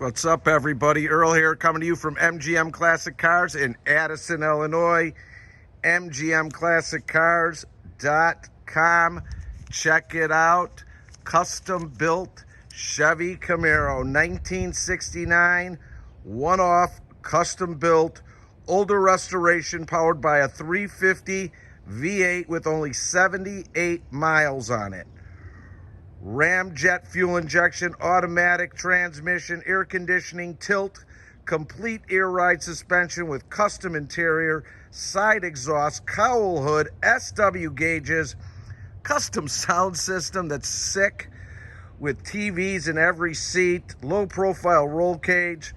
What's up, everybody? Earl here, coming to you from MGM Classic Cars in Addison, Illinois. MGMClassicCars.com. Check it out. Custom built Chevy Camaro, 1969, one-off, custom built, older restoration, powered by a 350 V8 with only 78 miles on it. Ramjet fuel injection, automatic transmission, air conditioning, tilt, complete air ride suspension with custom interior, side exhaust, cowl hood, SW gauges, custom sound system that's sick with TVs in every seat, low profile roll cage,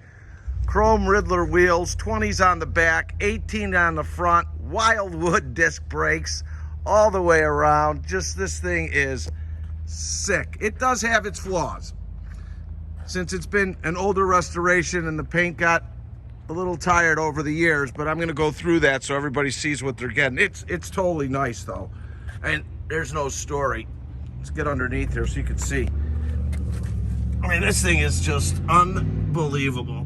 chrome Riddler wheels, 20s on the back, 18 on the front, wildwood disc brakes all the way around. Just, this thing is sick. It does have its flaws, since it's been an older restoration and the paint got a little tired over the years, but I'm going to go through that so everybody sees what they're getting. It's totally nice though, and there's no story. Let's get underneath here so you can see. I mean, this thing is just unbelievable.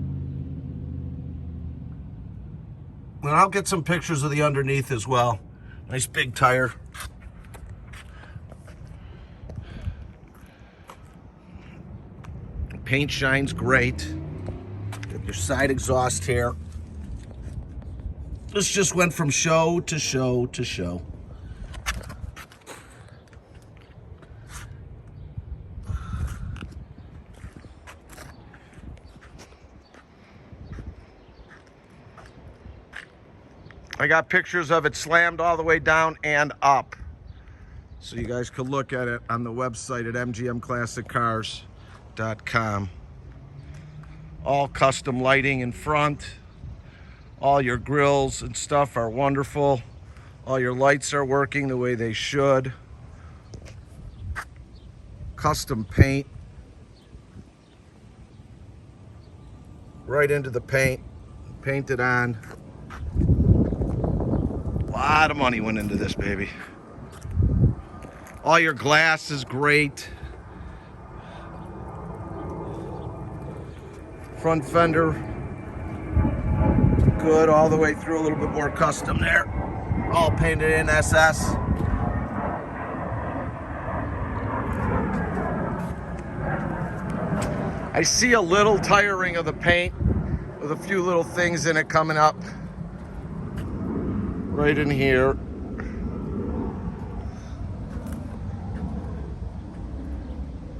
And I'll get some pictures of the underneath as well. Nice big tire. Paint shines great. Got your side exhaust here. This just went from show to show to show. I got pictures of it slammed all the way down and up, so you guys could look at it on the website at MGMClassicCars.com. All custom lighting in front. All your grills and stuff are wonderful. All your lights are working the way they should. Custom paint. Right into the paint. Painted on. A lot of money went into this baby. All your glass is great. Front fender, good all the way through, a little bit more custom there. All painted in SS. I see a little tiring of the paint with a few little things in it coming up. Right in here.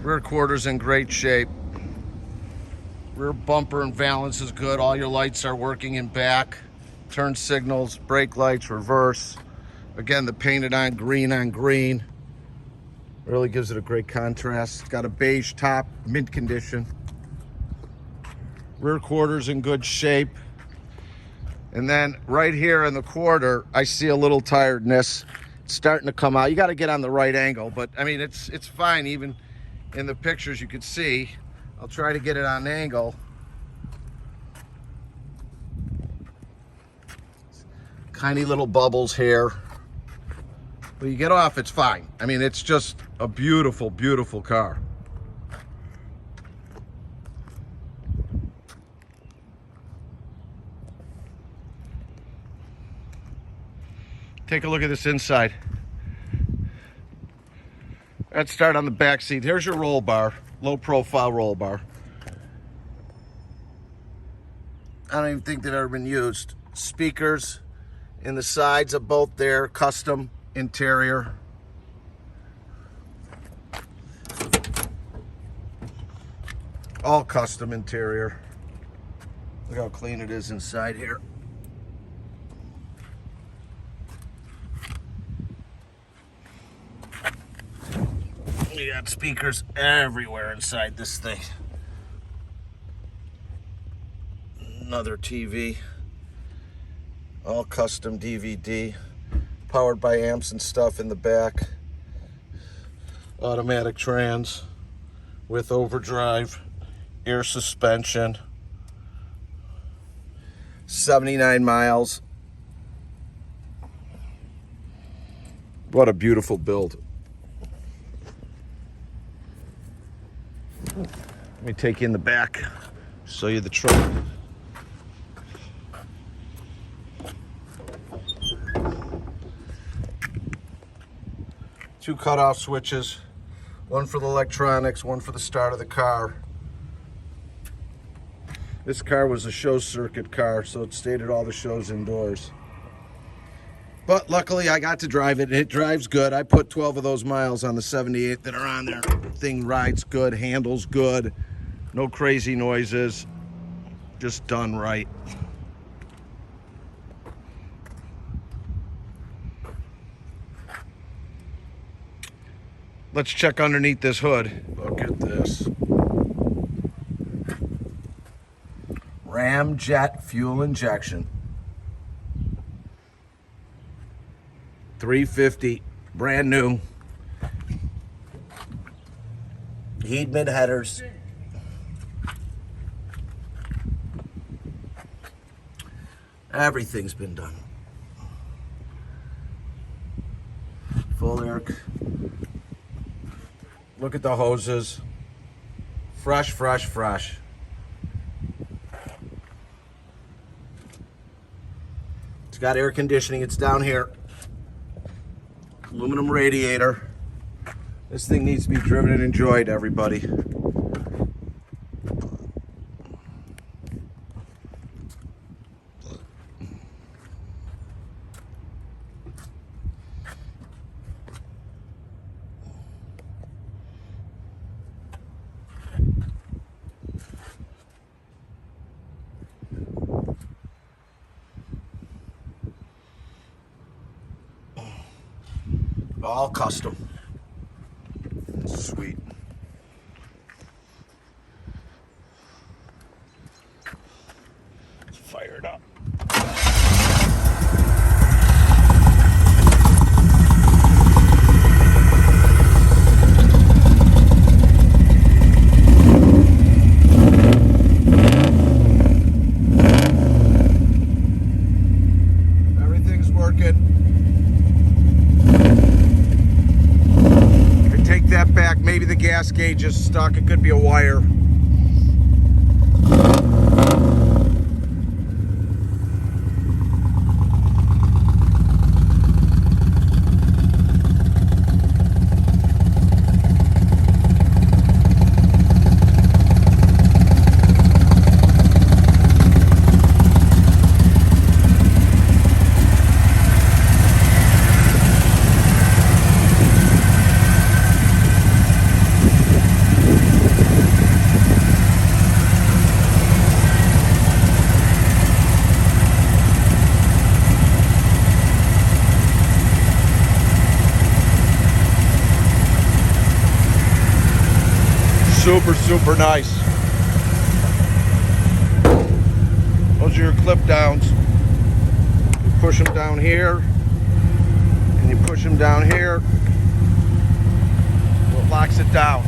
Rear quarters in great shape. Rear bumper and valance is good. All your lights are working in back. Turn signals, brake lights, reverse. Again, the painted on green. Really gives it a great contrast. It's got a beige top, mint condition. Rear quarters in good shape. And then right here in the quarter, I see a little tiredness. It's starting to come out. You got to get on the right angle, but I mean, it's fine. Even in the pictures you could see. I'll try to get it on angle. Tiny little bubbles here. When you get off, it's fine. I mean, it's just a beautiful, beautiful car. Take a look at this inside. Let's start on the back seat. Here's your roll bar, low profile roll bar. I don't even think they've ever been used. Speakers in the sides of both there, custom interior. All custom interior. Look how clean it is inside here. You got speakers everywhere inside this thing. Another TV. All custom DVD. Powered by amps and stuff in the back. Automatic trans with overdrive. Air suspension. 79 miles. What a beautiful build. Let me take you in the back, Show you the truck. Two cutoff switches, one for the electronics, one for the start of the car. This car was a show circuit car, so it stayed at all the shows indoors. But luckily I got to drive it. It drives good. I put 12 of those miles on the 78 that are on there. Thing rides good, handles good, no crazy noises, just done right. Let's check underneath this hood. Look at this. Ramjet fuel injection. 350, brand new. Heat mid headers. Everything's been done. Full air. Look at the hoses. Fresh, fresh, fresh. It's got air conditioning. It's down here. Aluminum radiator. This thing needs to be driven and enjoyed, everybody. All custom. Sweet. Let's fire it up. Everything's working. That back, maybe the gas gauge is stuck. It could be a wire. Super, super nice. Those are your clip downs. You push them down here, and you push them down here. Well, it locks it down.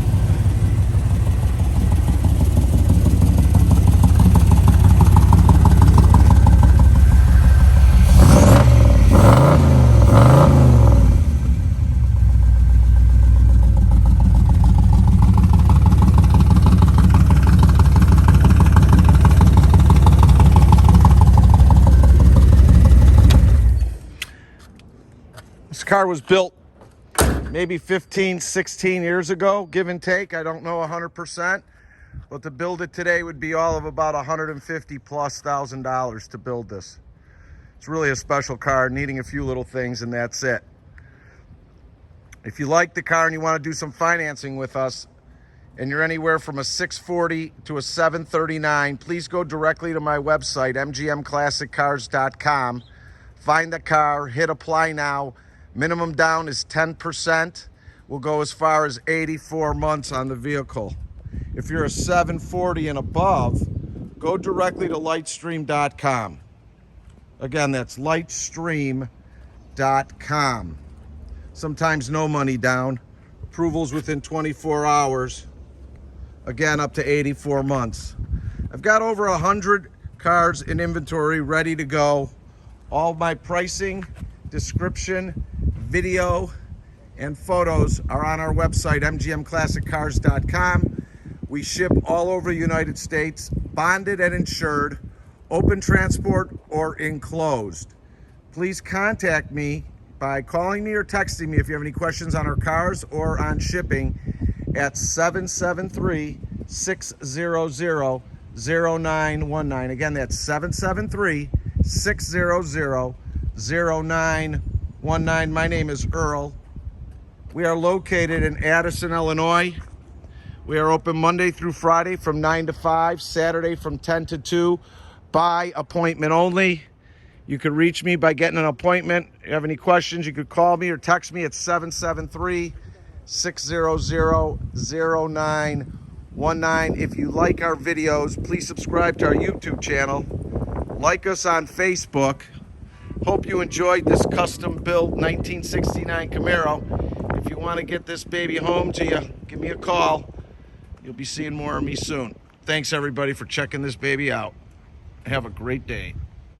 This car was built maybe 15, 16 years ago, give and take. I don't know 100%, but to build it today would be all of about $150,000+ to build this. It's really a special car, needing a few little things, and that's it. If you like the car and you want to do some financing with us, and you're anywhere from a 640 to a 739, please go directly to my website, mgmclassiccars.com. Find the car, hit apply now. Minimum down is 10%. We'll go as far as 84 months on the vehicle. If you're a 740 and above, go directly to lightstream.com. Again, that's lightstream.com. Sometimes no money down. Approvals within 24 hours. Again, up to 84 months. I've got over 100 cars in inventory ready to go. All my pricing, description, video, and photos are on our website, mgmclassiccars.com. We ship all over the United States, bonded and insured, open transport or enclosed. Please contact me by calling me or texting me if you have any questions on our cars or on shipping at 773-600-0919. Again, that's 773-600-0919. My name is Earl. We are located in Addison, Illinois. We are open Monday through Friday from 9 to 5, Saturday from 10 to 2, by appointment only. You can reach me by getting an appointment. If you have any questions, you could call me or text me at 773-600-0919. If you like our videos, please subscribe to our YouTube channel. Like us on Facebook. Hope you enjoyed this custom-built 1969 Camaro. If you want to get this baby home to you, give me a call. You'll be seeing more of me soon. Thanks, everybody, for checking this baby out. Have a great day.